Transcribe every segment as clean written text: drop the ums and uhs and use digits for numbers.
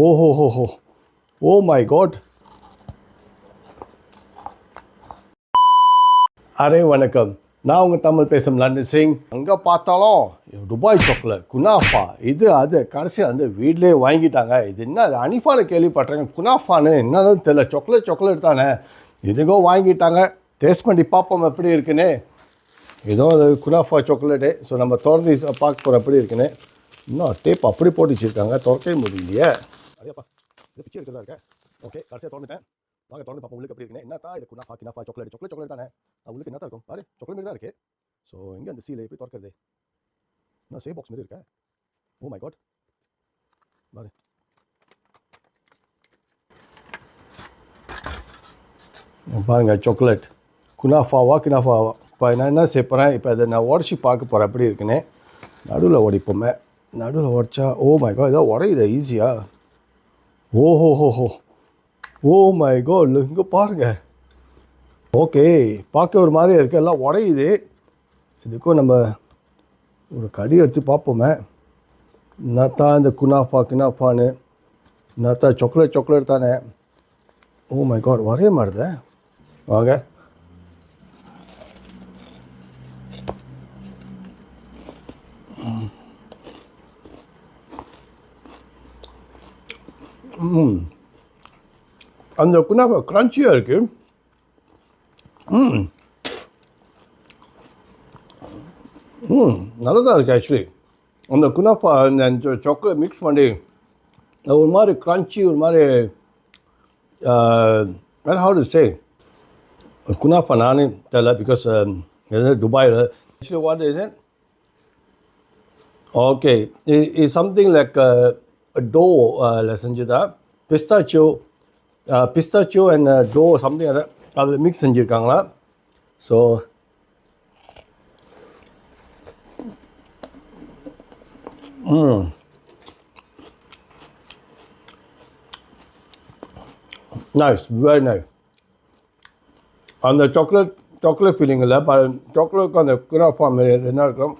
ஓஹோஹோஹோ! Oh my god! அரே வணக்கம். நான் உங்கள் தமிழ் பேசும் லண்டன் சிங். அங்கே பார்த்தாலும் துபாய் சாக்லேட், குனாஃபா, இது அது கடைசியாக வந்து வீட்லேயே வாங்கிட்டாங்க. இது என்ன அது அனிஃபாவில் கேள்விப்பட்டேங்க. குனாஃபான்னு என்னன்னு தெரியல. சாக்லேட் தானே. இதுக்கோ வாங்கிட்டாங்க. டேஸ்ட் பண்ணி பார்ப்போம் எப்படி இருக்குன்னு. ஏதோ அது குனாஃபா சாக்லேட்டு. ஸோ நம்ம திறந்து பார்க்க போகிறோம் எப்படி இருக்குன்னு. இன்னும் டேப் அப்படி போட்டு வச்சுருக்காங்க, திறக்கவே முடியலையே. அதேப்பா இது பிச்சை இருக்கிறதா இருக்கேன். ஓகே, கடைசியாக திறந்துட்டேன். வாங்க திறந்து பார்ப்போம் உள்ளுக்கு எப்படி இருக்குன்னு. என்னத்தா இது கினாஃபா சாக்லேட் தானே. உள்ளுக்கு என்னத்தான் இருக்கும் பாரு, சாக்லேட் மாதிரி தான் இருக்குது. ஸோ எங்கே அந்த சீலை எப்படி திறக்கிறது? என்ன சேவ் பாக்ஸ் மாதிரி இருக்கேன். ஓ மை காட், பாரு. பாருங்க, சாக்லேட் கினாஃபாவா. இப்போ நான் என்ன செய்ய போகிறேன், இப்போ அதை நான் உடச்சி பார்க்க போகிறேன் எப்படி இருக்குன்னு. நடுவில் உடைப்போமே. நடுவில் உடச்சா ஓ மை காட், ஏதோ உடையுது ஈஸியாக. ஓஹோஹோஹோ! ஓ மை காட், இங்கே பாருங்க. ஓகே, பார்க்க ஒரு மாதிரி இருக்குது, எல்லாம் உடையுது. இதுக்கும் நம்ம ஒரு கடி எடுத்து பார்ப்போமே. என்னத்தான் இந்த கினாஃபான்னு. என்னத்தான் சாக்லேட் தானே. ஓ மை காட், வரைய மாட்டுதே. வாங்க. அந்த குனாஃபா க்ரன்ச்சியாக இருக்குது. நல்லா தான் இருக்குது ஆக்சுவலி. அந்த குனாஃபா அந்த சாக்லேட் மிக்ஸ் பண்ணி ஒரு மாதிரி க்ரன்ச்சி, ஒரு மாதிரி ஹவு டு சே குனாஃபா நானே தெரியல. பிகாஸ் துபாயில் actually what is it? Okay, is something like dough செஞ்சுதா. பிஸ்தாச்சியோ அண்ட் டோ சம்திங் அதில் மிக்ஸ் செஞ்சுருக்காங்களா. So nice, very nice. அந்த சாக்லேட் ஃபீலிங் இல்லை, சாக்லேட்டுக்கும் அந்த குனாஃபா என்ன இருக்கும்,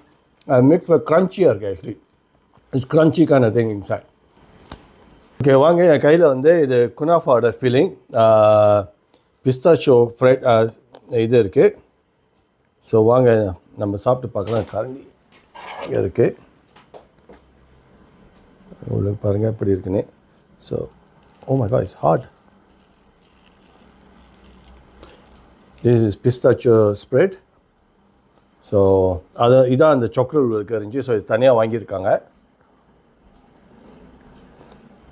மிக்ஸ் க்ரன்ச்சியாக இருக்குது actually. It's crunchy kind of thing inside. Okay, வாங்க. என் கையில் வந்து இது குனாஃபாவோட ஃபீலிங், பிஸ்தாச்சியோ ஃப்ரைட் இது இருக்குது. ஸோ வாங்க நம்ம சாப்பிட்டு பார்க்கலாம். கரண்டி இங்கே இருக்குது, உங்களுக்கு பாருங்கள் எப்படி இருக்குன்னு. So oh my god, it's hot. This is pistachio spread. So இதான் அந்த சாக்லேட் இருந்துச்சு. ஸோ இது தனியாக வாங்கியிருக்காங்க.